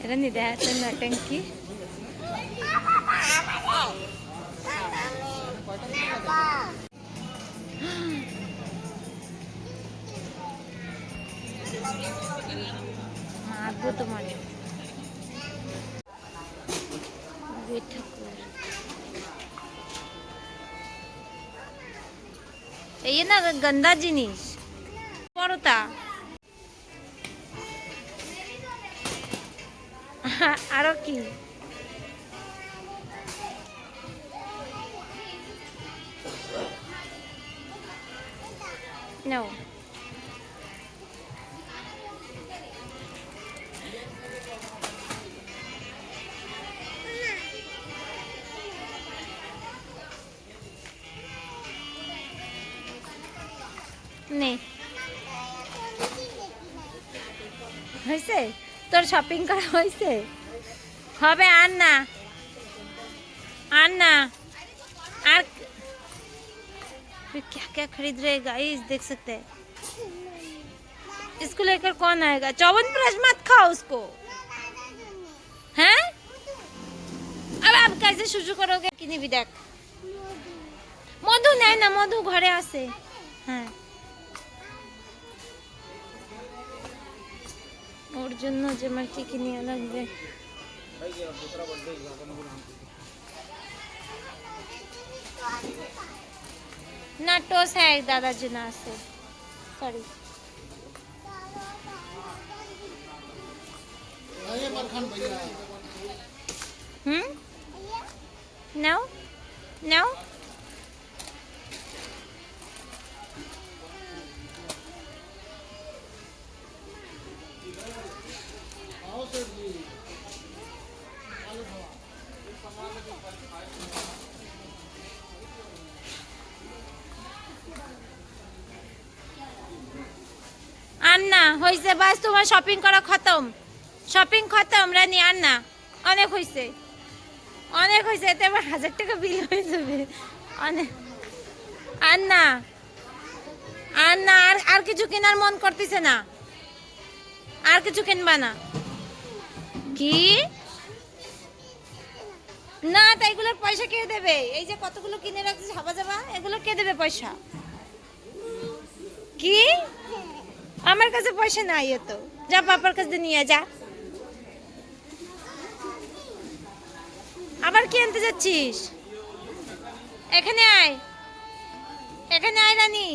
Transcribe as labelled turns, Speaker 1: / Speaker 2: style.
Speaker 1: এরা নি দেখাচ্ছে নটঙ্কি। মারবো তোমার ঠাকুর। এই না গন্দা জিনিস পরতা। আরো কি No. নে হয়েছে তোর শপিং করা হয়েছে হবে আর না আর क्या क्या खरीद रहे गाइस देख सकते हैं। इसको लेकर कौन आएगा? च्यवनप्राश मत खाओ उसको हैं। अब आप कैसे शुरू करोगे कि नहीं भी देख मधु नहीं ना मधु घरे आसे হ্যাঁ ওর জন্য যে আমার কি কি নিয়ে লাগবে। না টোস है दादाजी ना से सॉरी नो नो আন্না হইছে বাস তোমার শপিং করা খতম রানী আন্না অনেক হইছে এতে আবার 1000 টাকা বিল হয়ে যাবে অনেক। আন্না আর কিছু কেনার মন করতেছে না আর কিছু কিনবা না কি না তাই এগুলোর পয়সা কে দেবে? এই যে কতগুলো কিনে রাখছিস হাবা যাবা এগুলো কে দেবে পয়সা? কি আমার কাছে পয়সা নাই এত যা পাপার কাছে নিয়ে যা। আবার কি আনতে যাচ্ছিস? এখানে আয় রানী।